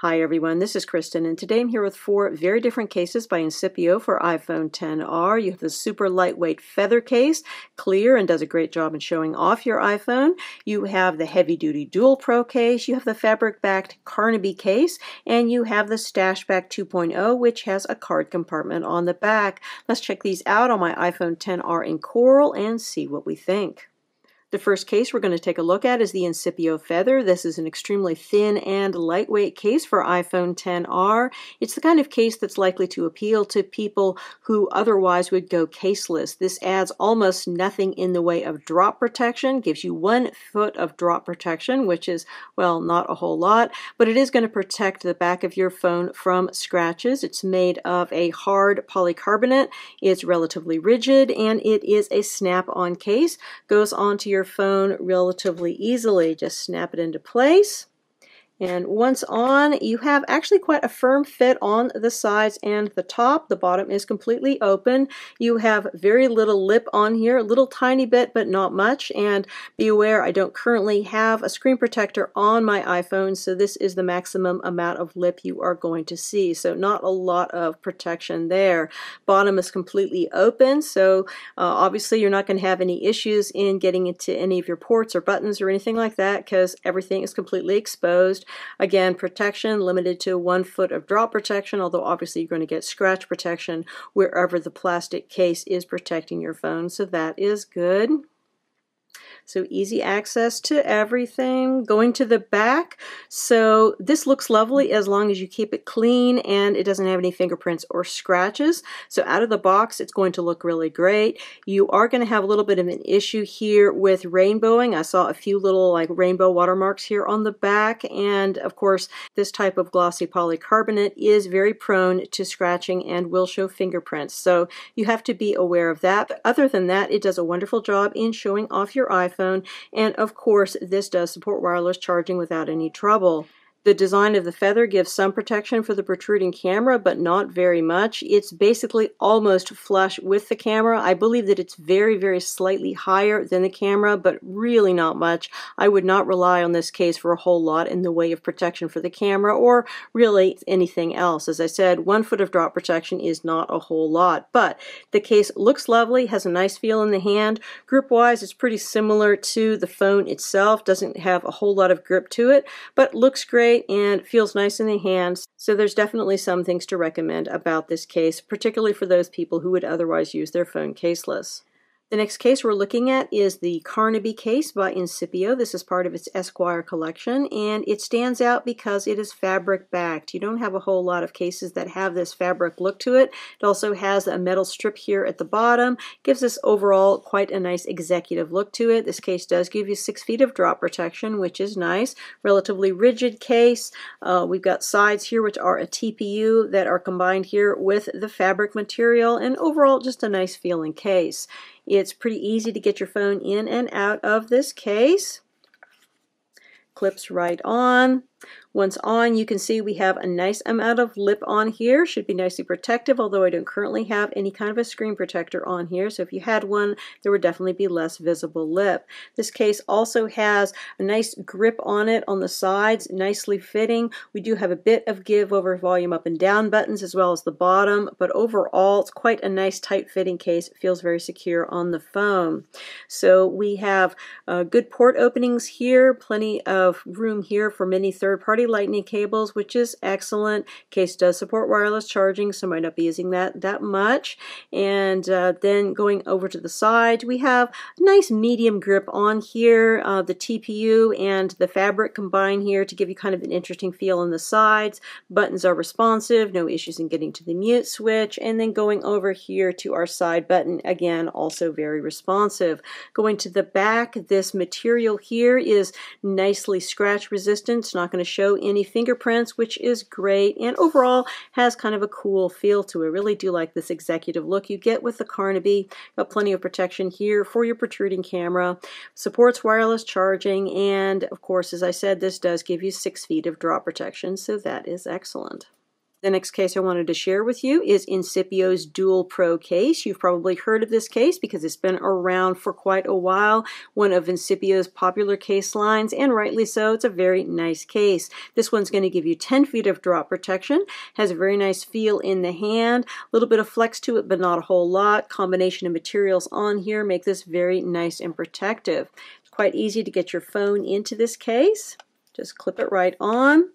Hi everyone, this is Kristen, and today I'm here with 4 very different cases by Incipio for iPhone XR. You have the super lightweight feather case, clear and does a great job in showing off your iPhone. You have the heavy-duty DualPro case, you have the fabric-backed Carnaby case, and you have the Stashback 2.0, which has a card compartment on the back. Let's check these out on my iPhone XR in Coral and see what we think. The first case we're going to take a look at is the Incipio Feather. This is an extremely thin and lightweight case for iPhone XR. It's the kind of case that's likely to appeal to people who otherwise would go caseless. This adds almost nothing in the way of drop protection, gives you 1 foot of drop protection, which is, well, not a whole lot, but it is going to protect the back of your phone from scratches. It's made of a hard polycarbonate. It's relatively rigid, and it is a snap-on case. Goes onto your phone relatively easily. Just snap it into place. And once on, you have actually quite a firm fit on the sides and the top. The bottom is completely open. You have very little lip on here, a little tiny bit, but not much. And be aware, I don't currently have a screen protector on my iPhone, so this is the maximum amount of lip you are going to see. So not a lot of protection there. Bottom is completely open, so obviously you're not going to have any issues in getting into any of your ports or buttons or anything like that, because everything is completely exposed. Again, protection limited to 1 foot of drop protection, although obviously you're going to get scratch protection wherever the plastic case is protecting your phone, so that is good. So easy access to everything. Going to the back, so this looks lovely as long as you keep it clean and it doesn't have any fingerprints or scratches. So out of the box, it's going to look really great. You are going to have a little bit of an issue here with rainbowing. I saw a few little like rainbow watermarks here on the back, and of course this type of glossy polycarbonate is very prone to scratching and will show fingerprints. So you have to be aware of that. But other than that, it does a wonderful job in showing off your iPhone. And of course, this does support wireless charging without any trouble. The design of the feather gives some protection for the protruding camera, but not very much. It's basically almost flush with the camera. I believe that it's very, very slightly higher than the camera, but really not much. I would not rely on this case for a whole lot in the way of protection for the camera or really anything else. As I said, 1 foot of drop protection is not a whole lot, but the case looks lovely, has a nice feel in the hand. Grip-wise, it's pretty similar to the phone itself. Doesn't have a whole lot of grip to it, but looks great and feels nice in the hands. So there's definitely some things to recommend about this case, particularly for those people who would otherwise use their phone caseless. The next case we're looking at is the Carnaby case by Incipio. This is part of its Esquire collection, and it stands out because it is fabric backed. You don't have a whole lot of cases that have this fabric look to it. It also has a metal strip here at the bottom. Gives us overall quite a nice executive look to it. This case does give you 6 feet of drop protection, which is nice. Relatively rigid case. We've got sides here which are a TPU that are combined here with the fabric material, and overall just a nice feeling case. It's pretty easy to get your phone in and out of this case. Clips right on. Once on, you can see we have a nice amount of lip on here. Should be nicely protective, although I don't currently have any kind of a screen protector on here. So if you had one, there would definitely be less visible lip. This case also has a nice grip on it on the sides, nicely fitting. We do have a bit of give over volume up and down buttons as well as the bottom, but overall it's quite a nice tight fitting case. It feels very secure on the phone. So we have good port openings here, plenty of room here for many third-party lightning cables, which is excellent. Case does support wireless charging, so might not be using that much. And then going over to the side, we have a nice medium grip on here. The TPU and the fabric combine here to give you kind of an interesting feel on the sides. Buttons are responsive, no issues in getting to the mute switch. And then going over here to our side button, again, also very responsive. Going to the back, this material here is nicely scratch resistant. It's not going to show any fingerprints, which is great, and overall has kind of a cool feel to it. I really do like this executive look you get with the Carnaby. Got plenty of protection here for your protruding camera. Supports wireless charging, and of course, as I said, this does give you 6 feet of drop protection, so that is excellent. The next case I wanted to share with you is Incipio's DualPro case. You've probably heard of this case because it's been around for quite a while. One of Incipio's popular case lines, and rightly so. It's a very nice case. This one's going to give you 10 feet of drop protection, has a very nice feel in the hand, a little bit of flex to it, but not a whole lot. Combination of materials on here make this very nice and protective. It's quite easy to get your phone into this case. Just clip it right on.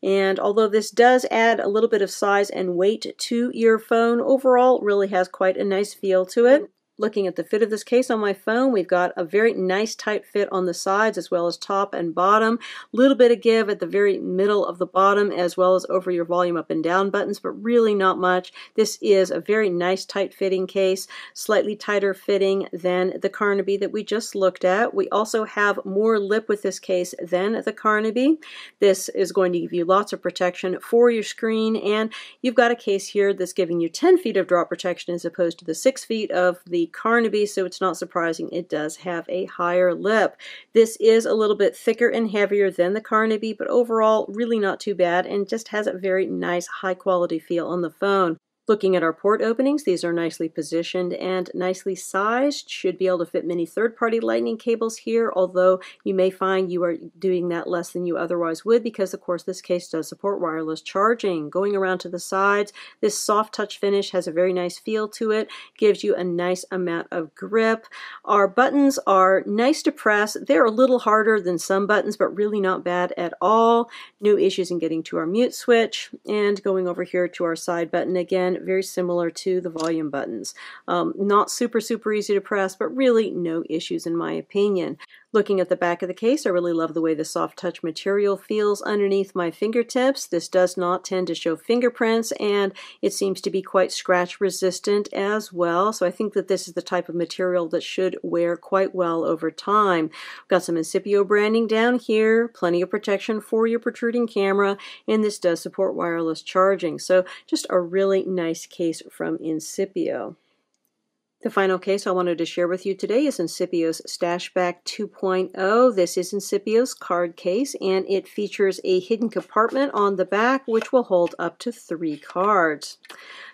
And although this does add a little bit of size and weight to your phone, overall it really has quite a nice feel to it. Looking at the fit of this case on my phone, we've got a very nice tight fit on the sides as well as top and bottom. A little bit of give at the very middle of the bottom as well as over your volume up and down buttons, but really not much. This is a very nice tight fitting case, slightly tighter fitting than the Carnaby that we just looked at. We also have more lip with this case than the Carnaby. This is going to give you lots of protection for your screen, and you've got a case here that's giving you 10 feet of drop protection as opposed to the 6 feet of the Carnaby, so it's not surprising it does have a higher lip. This is a little bit thicker and heavier than the Carnaby, but overall really not too bad and just has a very nice high quality feel on the phone. Looking at our port openings, these are nicely positioned and nicely sized. Should be able to fit many third-party lightning cables here, although you may find you are doing that less than you otherwise would because, of course, this case does support wireless charging. Going around to the sides, this soft touch finish has a very nice feel to it, gives you a nice amount of grip. Our buttons are nice to press. They're a little harder than some buttons, but really not bad at all. No issues in getting to our mute switch. And going over here to our side button again, very similar to the volume buttons. Not super easy to press, but really no issues in my opinion. Looking at the back of the case, I really love the way the soft touch material feels underneath my fingertips. This does not tend to show fingerprints, and it seems to be quite scratch resistant as well. So I think that this is the type of material that should wear quite well over time. We've got some Incipio branding down here, plenty of protection for your protruding camera, and this does support wireless charging. So just a really nice case from Incipio. The final case I wanted to share with you today is Incipio's Stashback 2.0. This is Incipio's card case, and it features a hidden compartment on the back which will hold up to 3 cards.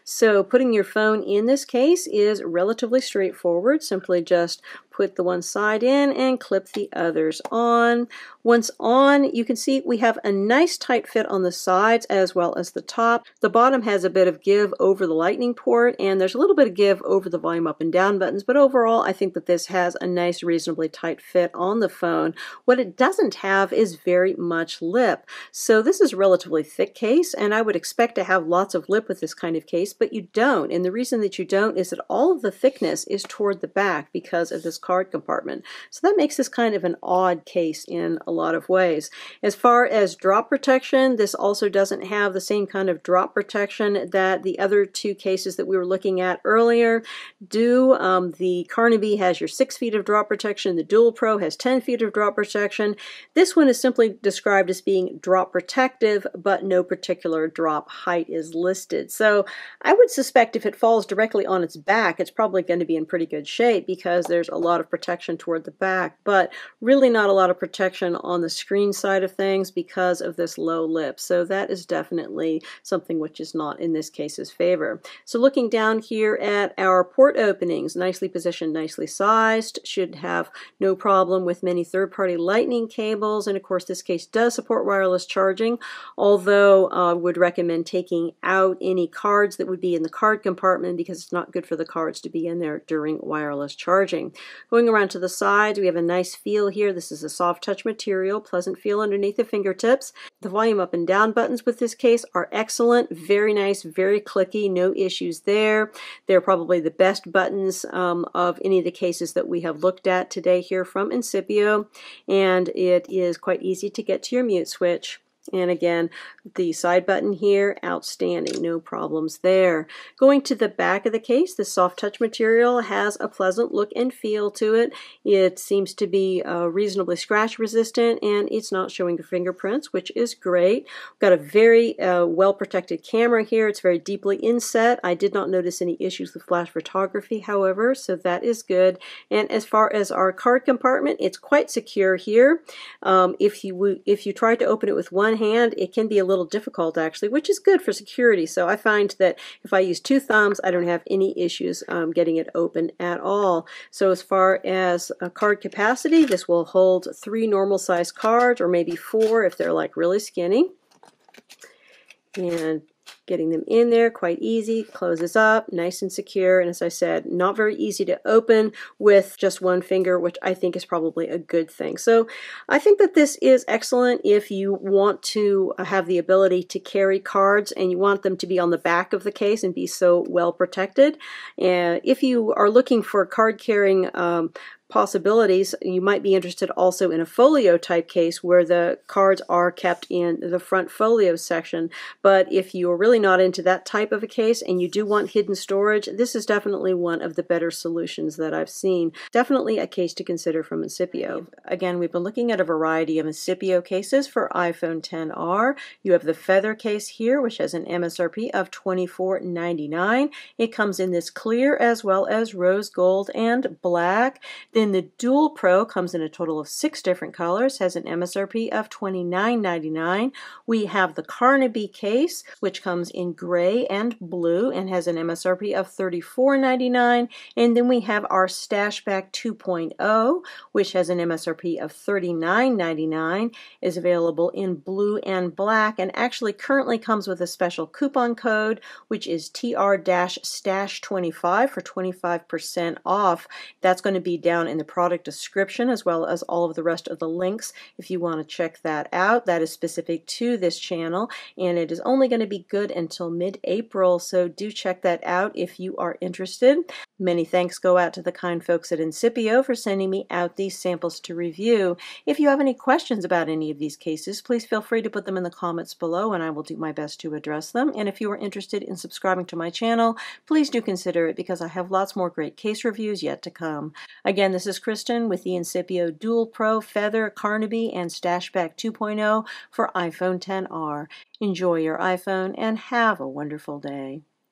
So putting your phone in this case is relatively straightforward. Simply just put the one side in and clip the others on. Once on, you can see we have a nice tight fit on the sides as well as the top. The bottom has a bit of give over the lightning port, and there's a little bit of give over the volume up and down buttons, but overall I think that this has a nice reasonably tight fit on the phone. What it doesn't have is very much lip. So this is a relatively thick case, and I would expect to have lots of lip with this kind of case, but you don't. And the reason that you don't is that all of the thickness is toward the back because of this card compartment. So that makes this kind of an odd case in a lot of ways. As far as drop protection, this also doesn't have the same kind of drop protection that the other 2 cases that we were looking at earlier do. The Carnaby has your 6 feet of drop protection. The DualPro has 10 feet of drop protection. This one is simply described as being drop protective, but no particular drop height is listed. So I would suspect if it falls directly on its back, it's probably going to be in pretty good shape because there's a lot of protection toward the back, but really not a lot of protection on the screen side of things because of this low lip. So that is definitely something which is not in this case's favor. So looking down here at our port openings, nicely positioned, nicely sized, should have no problem with many third-party lightning cables, and of course this case does support wireless charging, although I would recommend taking out any cards that would be in the card compartment because it's not good for the cards to be in there during wireless charging. Going around to the sides, we have a nice feel here. This is a soft touch material, pleasant feel underneath the fingertips. The volume up and down buttons with this case are excellent, very nice, very clicky, no issues there. They're probably the best buttons of any of the cases that we have looked at today here from Incipio, and it is quite easy to get to your mute switch. And again, the side button here, outstanding, no problems there. Going to the back of the case, the soft touch material has a pleasant look and feel to it. It seems to be reasonably scratch resistant, and it's not showing fingerprints, which is great. We've got a very well protected camera here. It's very deeply inset. I did not notice any issues with flash photography, however, so that is good. And as far as our card compartment, it's quite secure here. If you try to open it with one one hand, it can be a little difficult actually, which is good for security. So I find that if I use 2 thumbs, I don't have any issues getting it open at all. So as far as card capacity, this will hold 3 normal size cards, or maybe 4 if they're like really skinny. And getting them in there, quite easy, closes up, nice and secure, and as I said, not very easy to open with just one finger, which I think is probably a good thing. So I think that this is excellent if you want to have the ability to carry cards and you want them to be on the back of the case and be so well protected. And if you are looking for card carrying possibilities, you might be interested also in a folio type case where the cards are kept in the front folio section. But if you're really not into that type of a case and you do want hidden storage, this is definitely one of the better solutions that I've seen. Definitely a case to consider from Incipio. Again, we've been looking at a variety of Incipio cases for iPhone XR. You have the feather case here, which has an MSRP of $24.99. It comes in this clear as well as rose gold and black. Then the DualPro comes in a total of 6 different colors, has an MSRP of $29.99. We have the Carnaby case, which comes in gray and blue and has an MSRP of $34.99. And then we have our Stashback 2.0, which has an MSRP of $39.99, is available in blue and black, and actually currently comes with a special coupon code, which is TR-Stash25 for 25% off. That's going to be down in the product description as well as all of the rest of the links if you want to check that out. That is specific to this channel, and it is only going to be good until mid-April, so do check that out if you are interested. Many thanks go out to the kind folks at Incipio for sending me out these samples to review. If you have any questions about any of these cases, please feel free to put them in the comments below and I will do my best to address them. And if you are interested in subscribing to my channel, please do consider it because I have lots more great case reviews yet to come. Again, this is Kristen with the Incipio DualPro, Feather, Carnaby, and Stashback 2.0 for iPhone XR. Enjoy your iPhone and have a wonderful day.